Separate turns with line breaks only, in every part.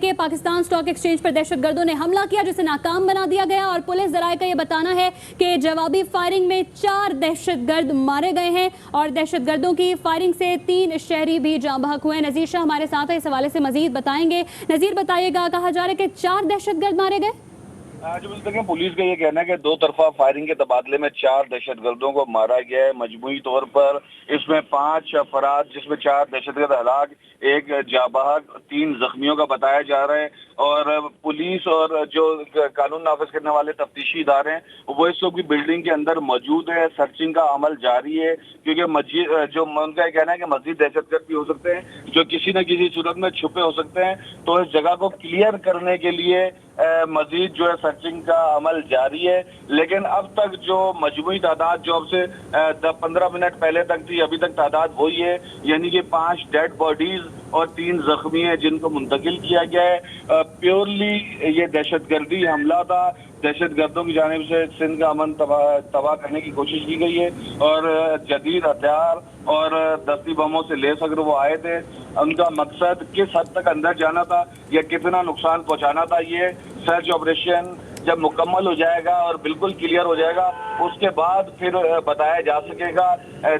के Pakistan stock exchange पर दहशतगर्दों ने हमला किया जिसे नाकाम बना दिया गया और पुलिस जराये का यह बताना है कि जवाबी फायरिंग में 4 दहशतगर्द मारे गए हैं और दहशतगर्दों की फायरिंग से 3 शहरी भी जाँ बहक हुए। नजीर शाह हमारे साथ है, इस हवाले से मजीद बताएंगे। नजीर बताइएगा, कहा जा रहा है कि 4 दहशतगर्द मारे गए।
जो मिलते पुलिस का ये कहना है कि 2 तरफा फायरिंग के तबादले में 4 दहशतगर्दों को मारा गया है। मजमूई तौर पर इसमें 5 अफराद जिसमें 4 दहशतगर्द हलाक, 1 जाबाहक, 3 जख्मियों का बताया जा रहा है। और पुलिस और जो कानून नाफिज करने वाले तफ्तीशी इदारे हैं वो इस वक्त भी बिल्डिंग के अंदर मौजूद है। सर्चिंग का अमल जारी है क्योंकि मस्जिद जो उनका ये कहना है कि मस्जिद दहशतगर्द भी हो सकते हैं जो किसी न किसी सूरत में छुपे हो सकते हैं। तो इस जगह को क्लियर करने के लिए मजीद जो है सर्चिंग का अमल जारी है। लेकिन अब तक जो मजमूई तादाद जो अब से 15 मिनट पहले तक थी, अभी तक तादाद वही है, यानी कि 5 डेड बॉडीज और 3 जख्मी हैं जिनको मुंतकिल किया गया है। प्योरली ये दहशतगर्दी हमला था। दहशतगर्दों की जानिब से सिंध का अमन तबाह करने की कोशिश की गई है और जदीद हथियार और दस्ती बमों से लेस अगर वो आए थे, उनका मकसद किस हद तक अंदर जाना था या कितना नुकसान पहुंचाना था, ये सर्च ऑपरेशन जब मुकम्मल हो जाएगा और बिल्कुल क्लियर हो जाएगा उसके बाद फिर बताया जा सकेगा।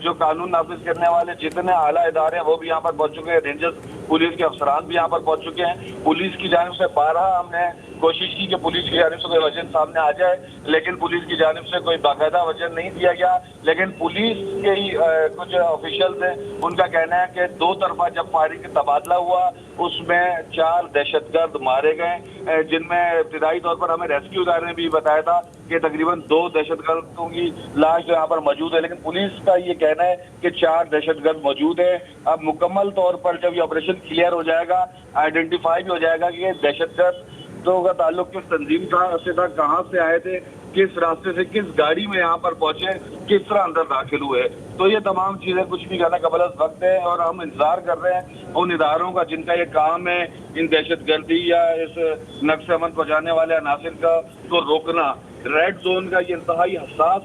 जो कानून नाफिज करने वाले जितने आला इदारे हैं वो भी यहाँ पर पहुंच चुके हैं, रेंजर्स पुलिस के अफसरान भी यहाँ पर पहुंच चुके हैं। पुलिस की जानिब से 12 हमने कोशिश की कि पुलिस की जानिब से कोई वजन सामने आ जाए, लेकिन पुलिस की जानिब से कोई बाकायदा वजन नहीं दिया गया। लेकिन पुलिस के ही कुछ ऑफिशियल्स हैं, उनका कहना है कि 2 तरफा जब फायरिंग का तबादला हुआ उसमें 4 दहशतगर्द मारे गए, जिनमें इब्तिदाई तौर पर हमें रेस्क्यू इदारे ने भी बताया था कि तकरीबन 2 दहशतगर्दों की लाश यहाँ पर मौजूद है। लेकिन पुलिस का ये कहना है कि 4 दहशतगर्द मौजूद है। अब मुकम्मल तौर पर जब ये ऑपरेशन क्लियर हो जाएगा, आइडेंटिफाई भी हो जाएगा कि ये दहशतगर्द तो का ताल्लुक किस तंजीम से था, कहाँ से आए थे, किस रास्ते से, किस गाड़ी में यहाँ पर पहुंचे, किस तरह अंदर दाखिल हुए। तो ये तमाम चीजें कुछ भी कहना कबल वक्त है और हम इंतजार कर रहे हैं उन इदारों का जिनका ये काम है इन दहशतगर्दी या इस नक्श अमन पहुंचाने वाले अनासिर का को रोकना। रेड जोन का ये इंतहाई हसास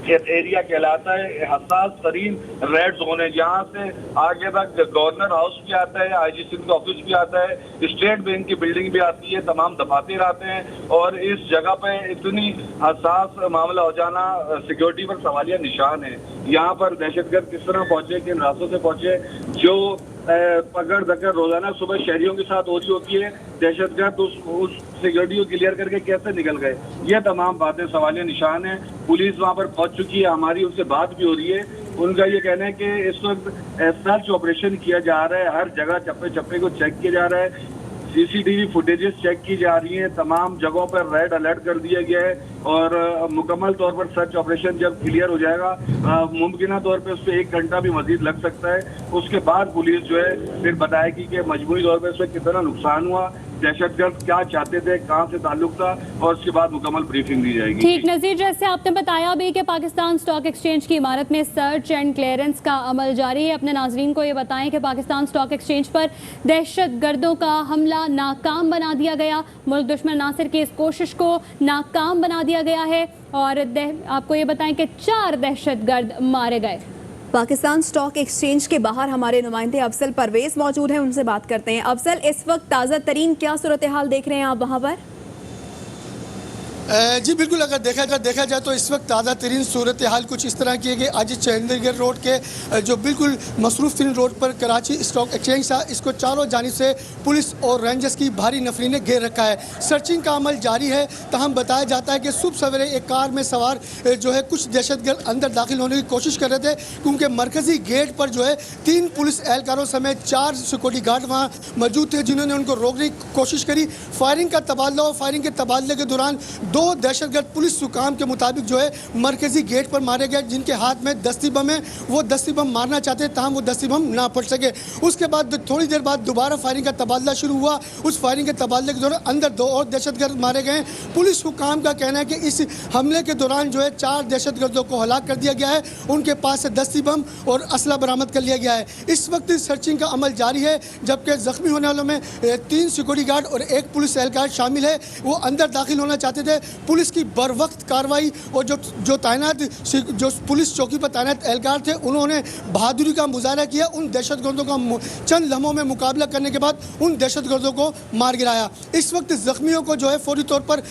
एरिया कहलाता है, हसास तरीन रेड जोन है। यहाँ से आगे तक गवर्नर हाउस भी आता है, आईजी सिंध का ऑफिस भी आता है, स्टेट बैंक की बिल्डिंग भी आती है, तमाम दफातर आते हैं। और इस जगह पे इतनी हसास मामला हो जाना सिक्योरिटी पर सवालिया निशान है। यहाँ पर दहशतगर्द किस तरह पहुंचे, किन रास्तों से पहुंचे, जो पकड़ दकड़ रोजाना सुबह शहरियों के साथ हो रही होती है, दहशतगर्द उस सिक्योरिटी को क्लियर करके कैसे निकल गए, ये तमाम बातें सवालिया निशान है। पुलिस वहां पर पहुंच चुकी है, हमारी उनसे बात भी हो रही है। उनका ये कहना है कि इस वक्त सर्च ऑपरेशन किया जा रहा है, हर जगह चप्पे चप्पे को चेक किया जा रहा है, सीसीटीवी फुटेजेस चेक की जा रही हैं, तमाम जगहों पर रेड अलर्ट कर दिया गया है और मुकम्मल तौर पर सर्च ऑपरेशन जब क्लियर हो जाएगा, मुमकिन तौर पे उस पर 1 घंटा भी मजीद लग सकता है। उसके बाद पुलिस जो है फिर बताएगी कि मजबूरी तौर पर उसमें कितना नुकसान हुआ, दहशतगर्द क्या चाहते थे, कहां से ताल्लुक था, और उसके बाद मुकम्मल ब्रीफिंग दी जाएगी।
ठीक नजीर, जैसे आपने बताया भी कि पाकिस्तान स्टॉक एक्सचेंज की इमारत में सर्च एंड क्लियरेंस का अमल जारी है। अपने नाजरीन को ये बताएं कि पाकिस्तान स्टॉक एक्सचेंज पर दहशतगर्दों का हमला नाकाम बना दिया गया, मुल्क दुश्मन नासिर की इस कोशिश को नाकाम बना दिया गया है और आपको ये बताएं कि 4 दहशतगर्द मारे गए।
पाकिस्तान स्टॉक एक्सचेंज के बाहर हमारे नुमाइंदे अफजल परवेज मौजूद हैं, उनसे बात करते हैं। अफजल, इस वक्त ताज़ा तरीन क्या सूरत हाल देख रहे हैं आप वहाँ पर?
जी बिल्कुल, अगर देखा जाए तो इस वक्त ताज़ा तरीन सूरत हाल कुछ इस तरह की है कि आज चंडीगढ़ रोड के जो बिल्कुल मसरूफ़ तरीन रोड पर कराची स्टॉक एक्सचेंज था, इसको चारों जानिब से पुलिस और रेंजर्स की भारी नफरी ने घेर रखा है। सर्चिंग का अमल जारी है। तहम बताया जाता है कि सुबह सवेरे एक कार में सवार जो है कुछ दहशतगर्द अंदर दाखिल होने की कोशिश कर रहे थे, क्योंकि मरकज़ी गेट पर जो है 3 पुलिस एहलकारों समेत 4 सिक्योरिटी गार्ड वहाँ मौजूद थे, जिन्होंने उनको रोकने की कोशिश करी। फायरिंग का तबादला और फायरिंग के तबादले के दौरान 2 दहशतगर्द पुलिस हुकाम के मुताबिक जो है मरकजी गेट पर मारे गए, जिनके हाथ में दस्ती बम है। वो दस्ती बम मारना चाहते ताहम वो दस्ती बम ना पड़ सके। उसके बाद थोड़ी देर बाद दोबारा फायरिंग का तबादला शुरू हुआ। उस फायरिंग के तबादले के दौरान अंदर 2 और दहशतगर्द मारे गए। पुलिस हुकाम का कहना है कि इस हमले के दौरान जो है 4 दहशतगर्दों को हलाक कर दिया गया है, उनके पास से दस्ती बम और असला बरामद कर लिया गया है। इस वक्त सर्चिंग का अमल जारी है, जबकि जख्मी होने वालों में 3 सिक्योरिटी गार्ड और 1 पुलिस एहलकार शामिल है। वो अंदर दाखिल होना चाहते थे, पुलिस की बर वक्त कार्रवाई और जो तैनात जो पुलिस चौकी पर तैनात एहलकार थे उन्होंने बहादुरी का मुजाहरा किया। उन दहशतगर्दों का चंद लम्हों में मुकाबला करने के बाद उन दहशतगर्दों को मार गिराया। इस वक्त जख्मियों को जो है फौरी तौर पर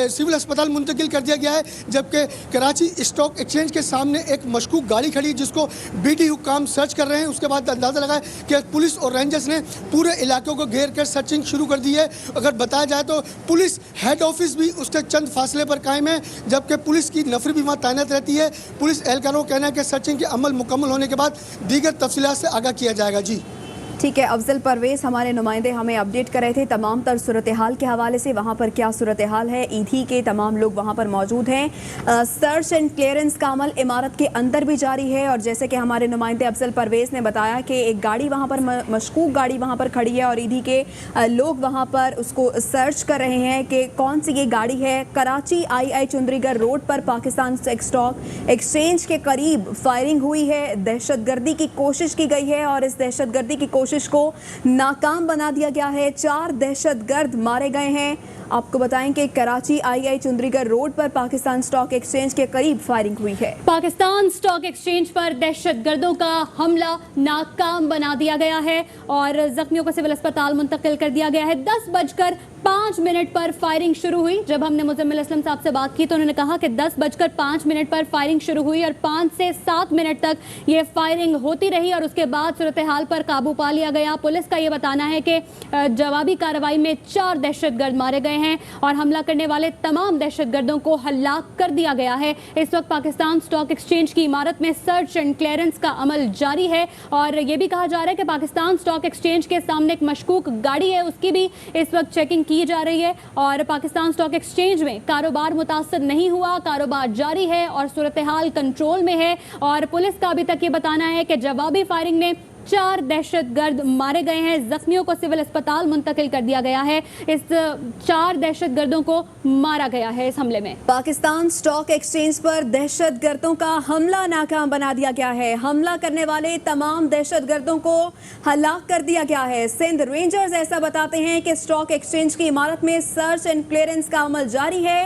सिविल अस्पताल मुंतकिल कर दिया गया है, जबकि कराची स्टॉक एक्सचेंज के सामने एक मशकूक गाड़ी खड़ी जिसको बीटी हुक्काम सर्च कर रहे हैं। उसके बाद अंदाज़ा लगा कि पुलिस और रेंजर्स ने पूरे इलाकों को घेर कर सर्चिंग शुरू कर दी है। अगर बताया जाए तो पुलिस हेड ऑफिस भी उसके चंद फासले पर कायम है, जबकि पुलिस की नफरी भी वहाँ तैनात रहती है। पुलिस एहलकारों का कहना है कि सर्चिंग के अमल मुकम्मल होने के बाद दीगर तफसीलात से आगाह किया जाएगा। जी
ठीक है, अफजल परवेज हमारे नुमाइंदे हमें अपडेट कर रहे थे तमाम तर सूरत हाल के हवाले से। वहाँ पर क्या सूरत हाल है, ईदी के तमाम लोग वहाँ पर मौजूद हैं। सर्च एंड क्लियरेंस का अमल इमारत के अंदर भी जारी है और जैसे कि हमारे नुमाइंदे अफजल परवेज ने बताया कि एक गाड़ी वहाँ पर मशकूक गाड़ी वहाँ पर खड़ी है और ईदी के लोग वहाँ पर उसको सर्च कर रहे हैं कि कौन सी ये गाड़ी है। कराची आई चुंदरीगढ़ रोड पर पाकिस्तान स्टॉक एक्सचेंज के करीब फायरिंग हुई है। दहशतगर्दी की कोशिश की गई है और इस दहशतगर्दी की कोशिश को नाकाम बना दिया गया है। 4 दहशतगर्द मारे गए हैं। आपको बताएं कि कराची आई चुंदरीगढ़ रोड पर पाकिस्तान स्टॉक एक्सचेंज के करीब फायरिंग हुई है।
पाकिस्तान स्टॉक एक्सचेंज पर दहशतगर्दों का हमला नाकाम बना दिया गया है और जख्मियों को सिविल अस्पताल मुंतकिल कर दिया गया है। 10:05 पर फायरिंग शुरू हुई। जब हमने मुजम्मिल असलम साहब से बात की तो उन्होंने कहा कि 10:05 पर फायरिंग शुरू हुई और 5 से 7 मिनट तक ये फायरिंग होती रही और उसके बाद सूरत हाल पर काबू पा लिया गया। पुलिस का ये बताना है कि जवाबी कार्रवाई में 4 दहशतगर्द मारे गए हैं और हमला करने वाले तमाम दहशतगर्दों को हलाक कर दिया गया है। इस वक्त पाकिस्तान स्टॉक एक्सचेंज की इमारत में सर्च एंड क्लियरेंस का अमल जारी है और ये भी कहा जा रहा है कि पाकिस्तान स्टॉक एक्सचेंज के सामने एक मशकूक गाड़ी है, उसकी भी इस वक्त चेकिंग की जा रही है और पाकिस्तान स्टॉक एक्सचेंज में कारोबार मुतासर नहीं हुआ, कारोबार जारी है और सूरत हाल कंट्रोल में है। और पुलिस का अभी तक ये बताना है कि जवाबी फायरिंग में 4 दहशतगर्द मारे गए हैं। जख्मियों को सिविल अस्पताल मुंतकिल कर दिया गया है। इस 4 दहशतगर्दों को मारा गया है इस हमले में।
पाकिस्तान स्टॉक एक्सचेंज पर दहशतगर्दों का हमला नाकाम बना दिया गया है। हमला करने वाले तमाम दहशतगर्दों को हलाक कर दिया गया है। सिंध रेंजर्स ऐसा बताते हैं कि स्टॉक एक्सचेंज की इमारत में सर्च एंड क्लियरेंस का अमल जारी है।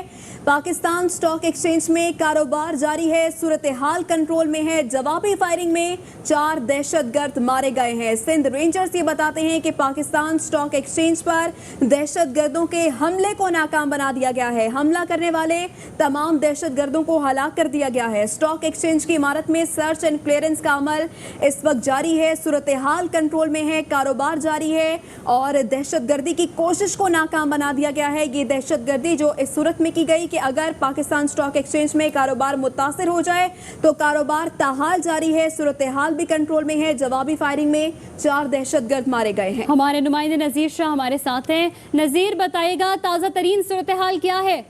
पाकिस्तान स्टॉक एक्सचेंज में कारोबार जारी है, सूरत हाल कंट्रोल में है। जवाबी फायरिंग में 4 दहशतगर्द मारे गए हैं। सिंध रेंजर्स ये बताते हैं कि पाकिस्तान स्टॉक एक्सचेंज पर दहशतगर्दों के हमले को नाकाम बना दिया गया है। हमला करने वाले तमाम दहशतगर्दों को हलाक कर दिया गया है। स्टॉक एक्सचेंज की इमारत में सर्च एंड क्लियरेंस का अमल इस वक्त जारी है, सूरत हाल कंट्रोल में है, कारोबार जारी है और दहशतगर्दी की कोशिश को नाकाम बना दिया गया है। ये दहशतगर्दी जो इस सूरत में की गई कि अगर पाकिस्तान स्टॉक एक्सचेंज में कारोबार मुतासिर हो जाए तो कारोबार ताहाल जारी है, सूरत हाल भी कंट्रोल में है। जवाबी फायरिंग में 4 दहशतगर्द मारे गए हैं।
हमारे नुमाइंदे नजीर शाह हमारे साथ हैं। नजीर, बताएगा ताज़ा तरीन सूरत हाल क्या है?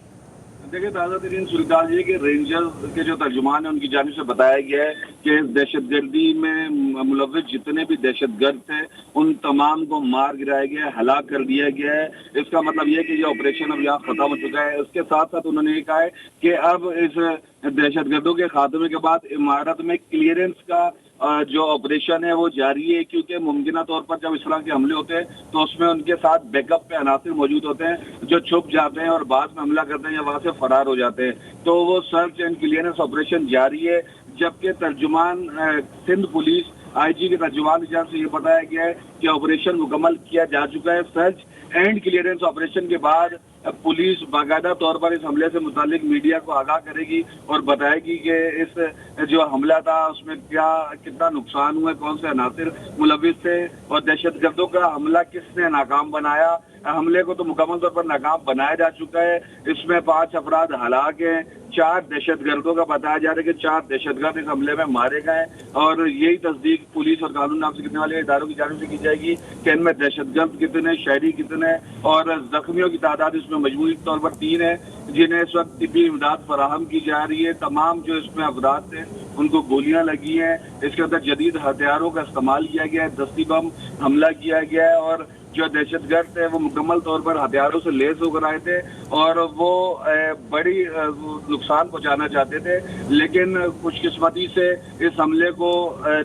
देखिए, ताज़ा तरीन सूरत हाल ये कि रेंजर्स के जो तर्जुमान है उनकी जानिब से बताया गया है कि दहशतगर्दी में मुलव्विस जितने भी दहशतगर्द थे उन तमाम को मार गिराया गया है, हलाक कर दिया गया है। इसका मतलब यह है कि ये ऑपरेशन अब यहाँ खत्म हो चुका है। उसके साथ साथ उन्होंने ये कहा है कि अब इस दहशतगर्दों के खात्मे के बाद इमारत में क्लियरेंस का जो ऑपरेशन है वो जारी है, क्योंकि मुमकिन तौर पर जब इस तरह के हमले होते हैं तो उसमें उनके साथ बैकअप पे अनासिर मौजूद होते हैं जो छुप जाते हैं और बाद में हमला करते हैं या वहां से फरार हो जाते हैं। तो वो सर्च एंड क्लियरेंस ऑपरेशन जारी है। जबकि तर्जुमान सिंध पुलिस IG के तर्जुमान की जानब से ये बताया गया है कि ऑपरेशन मुकम्मल किया जा चुका है। सर्च एंड क्लियरेंस ऑपरेशन के बाद पुलिस बाकायदा तौर पर इस हमले से मुतालिक मीडिया को आगाह करेगी और बताएगी कि इस जो हमला था उसमें कितना नुकसान हुआ, कौन से अनासिर मुलविस थे और दहशतगर्दों का हमला किसने नाकाम बनाया। हमले को तो मुकम्मल तौर पर नाकाम बनाया जा चुका है। इसमें 5 अफराद हलाक हैं। 4 दहशतगर्दों का बताया जा रहा है कि 4 दहशतगर्द इस हमले में मारे गए और यही तस्दीक पुलिस और कानून नाम से कितने वाले इदारों की जानिब से की जाएगी कि इनमें दहशतगर्द कितने, शहरी कितने और जख्मियों की तादाद इसमें मजमूई तौर पर 3 है जिन्हें इस वक्त तिब्बी इमदाद फराहम की जा रही है। तमाम जो इसमें अफराद थे उनको गोलियां लगी हैं। इसके अंदर जदीद हथियारों का इस्तेमाल किया गया है, दस्ती बम हमला किया गया है और जो दहशतगर्द थे वो मुकम्मल तौर पर हथियारों से लैस होकर आए थे और वो बड़ी नुकसान पहुंचाना चाहते थे। लेकिन खुशकिस्मती से इस हमले को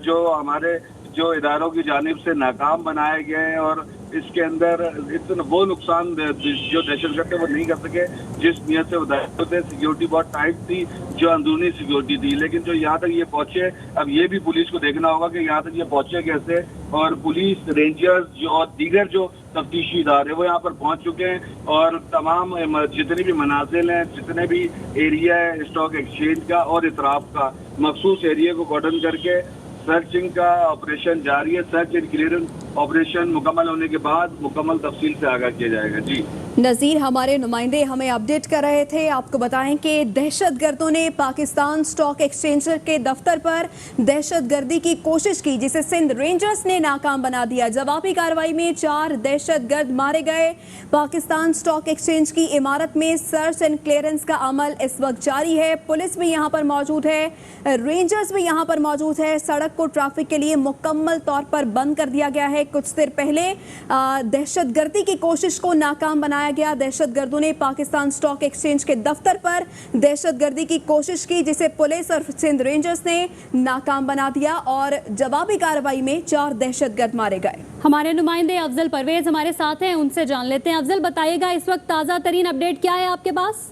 जो हमारे जो इदारों की जानिब से नाकाम बनाए गए और इसके अंदर इतना वो नुकसान जो दहशतगर्द थे वो नहीं कर सके जिस नियत से वो थे। सिक्योरिटी बहुत टाइट थी, जो अंदरूनी सिक्योरिटी थी, लेकिन जो यहाँ तक ये पहुंचे, अब ये भी पुलिस को देखना होगा कि यहाँ तक ये पहुंचे कैसे। और पुलिस, रेंजर्स जो और दीगर जो तफ्तीशी इदारे वो यहाँ पर पहुंच चुके हैं और तमाम जितने भी मनाजिल हैं, जितने भी एरिया है स्टॉक एक्सचेंज का और इतराफ का, मखसूस एरिया को कॉर्डन करके सर्चिंग का ऑपरेशन जारी है। सर्च एंड क्लियरेंस ऑपरेशन मुकम्मल होने के बाद मुकम्मल तफसील से आगाह किया जाएगा। जी
नज़ीर, हमारे नुमाइंदे हमें अपडेट कर रहे थे। आपको बताएं कि दहशतगर्दों ने पाकिस्तान स्टॉक एक्सचेंज के दफ्तर पर दहशतगर्दी की कोशिश की, जिसे सिंध रेंजर्स ने नाकाम बना दिया। जवाबी कार्रवाई में 4 दहशतगर्द मारे गए। पाकिस्तान स्टॉक एक्सचेंज की इमारत में सर्च एंड क्लियरेंस का अमल इस वक्त जारी है। पुलिस भी यहाँ पर मौजूद है, रेंजर्स भी यहाँ पर मौजूद है। सड़क को ट्रैफिक के लिए मुकम्मल तौर पर बंद कर दिया गया है। कुछ देर पहले दहशतगर्दी की कोशिश को नाकाम बनाया गया। दहशतगर्दों ने पाकिस्तान स्टॉक एक्सचेंज के दफ्तर पर दहशतगर्दी की कोशिश की, जिसे पुलिस और सिंध रेंजर्स ने नाकाम बना दिया और जवाबी कार्रवाई में 4 दहशतगर्द मारे गए।
हमारे नुमाइंदे अफजल परवेज हमारे साथ हैं, उनसे जान लेते हैं। अफजल, बताइएगा इस वक्त ताज़ा तरीन अपडेट क्या है आपके पास?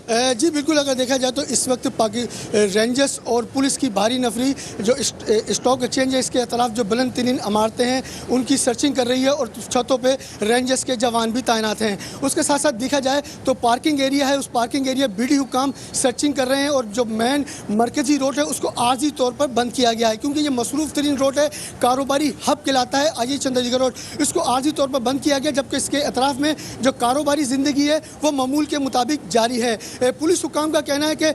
जी बिल्कुल, अगर देखा जाए तो इस वक्त रेंजर्स और पुलिस की भारी नफरी जो स्टॉक एक्सचेंज है इसके अतराफ जो बुलंद तरीन इमारतें हैं उनकी सर्चिंग कर रही है और छतों पे रेंजर्स के जवान भी तैनात हैं। उसके साथ साथ देखा जाए तो पार्किंग एरिया है, उस पार्किंग एरिया बीडी हुकाम सर्चिंग कर रहे हैं और जो मेन मरकजी रोड है उसको आर्जी तौर पर बंद किया गया है, क्योंकि ये मसरूफ तरीन रोड है, कारोबारी हब कहलाता है आजी चंद्रशेखर रोड, इसको आर्जी तौर पर बंद किया गया, जबकि इसके अतराफ में जो कारोबारी ज़िंदगी है वो मामूल के मुताबिक जारी है। पुलिस हुकाम का कहना है कि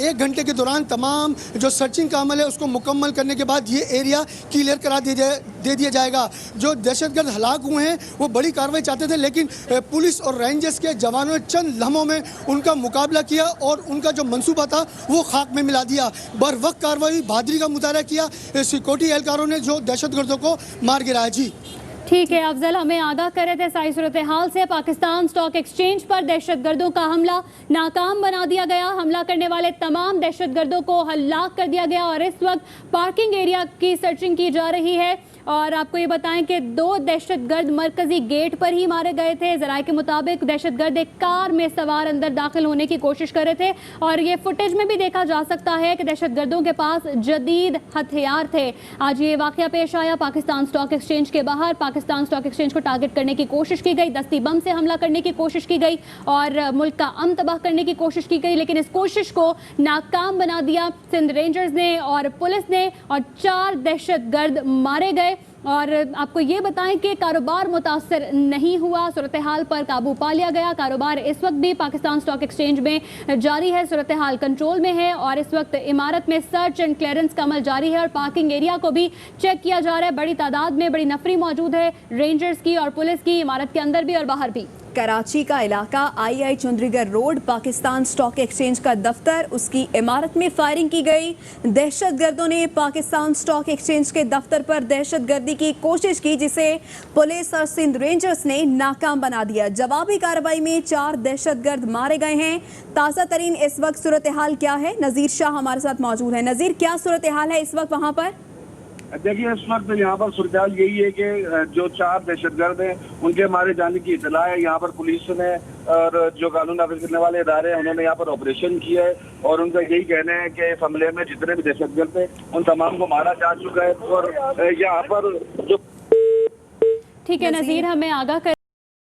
1 घंटे के दौरान तमाम जो सर्चिंग का अमल है उसको मुकम्मल करने के बाद ये एरिया क्लियर करा दे दिया जाएगा। जो दहशतगर्द हलाक हुए हैं वो बड़ी कार्रवाई चाहते थे, लेकिन पुलिस और रेंजर्स के जवानों ने चंद लम्हों में उनका मुकाबला किया और उनका जो मंसूबा था वो खाक में मिला दिया। बर वक्त कार्रवाई बहादुरी का मुजाहरा किया सिक्योरिटी एहलकारों ने जो दहशतगर्दों को मार गिराया। जी
ठीक है अफजल, हमें आगाह कर रहे थे सारी सूरत हाल से। पाकिस्तान स्टॉक एक्सचेंज पर दहशतगर्दों का हमला नाकाम बना दिया गया। हमला करने वाले तमाम दहशतगर्दों को हलाक कर दिया गया और इस वक्त पार्किंग एरिया की सर्चिंग की जा रही है। और आपको ये बताएं कि 2 दहशतगर्द मरकजी गेट पर ही मारे गए थे। जराये के मुताबिक दहशतगर्द एक कार में सवार अंदर दाखिल होने की कोशिश कर रहे थे और ये फुटेज में भी देखा जा सकता है कि दहशतगर्दों के पास जदीद हथियार थे। आज ये वाकया पेश आया पाकिस्तान स्टॉक एक्सचेंज के बाहर। पाकिस्तान स्टॉक एक्सचेंज को टारगेट करने की कोशिश की गई, दस्ती बम से हमला करने की कोशिश की गई और मुल्क का अमन तबाह करने की कोशिश की गई, लेकिन इस कोशिश को नाकाम बना दिया सिंध रेंजर्स ने और पुलिस ने और 4 दहशतगर्द मारे गए। और आपको ये बताएं कि कारोबार मुतासर नहीं हुआ, सूरत हाल पर काबू पा लिया गया। कारोबार इस वक्त भी पाकिस्तान स्टॉक एक्सचेंज में जारी है, सूरत हाल कंट्रोल में है और इस वक्त इमारत में सर्च एंड क्लियरेंस का अमल जारी है और पार्किंग एरिया को भी चेक किया जा रहा है। बड़ी तादाद में बड़ी नफरी मौजूद है रेंजर्स की और पुलिस की, इमारत के अंदर भी और बाहर भी।
कराची का इलाका I Chundrigar road, Pakistan stock exchange का दफ्तर, उसकी इमारत में फायरिंग की गई। दहशतगर्दों ने पाकिस्तान स्टॉक एक्सचेंज के दफ्तर पर दहशतगर्दी की कोशिश की, जिसे पुलिस और सिंध रेंजर्स ने नाकाम बना दिया। जवाबी कार्रवाई में 4 दहशतगर्द मारे गए हैं। ताज़ा तरीन इस वक्त सूरत हाल क्या है? नज़ीर शाह हमारे साथ मौजूद है। नज़ीर, क्या सूरत हाल है इस वक्त वहाँ पर?
देखिए, इस वक्त यहाँ पर सूरत यही है कि जो 4 दहशतगर्द हैं उनके मारे जाने की इतला है। यहाँ पर पुलिस ने और जो कानून नाफिज करने वाले इदारे हैं उन्होंने यहाँ पर ऑपरेशन किया है और उनका यही कहना है कि इस हमले में जितने भी दहशतगर्द थे उन तमाम को मारा जा चुका है। और यहाँ पर जो
ठीक है नज़ीर, हमें आगाह कर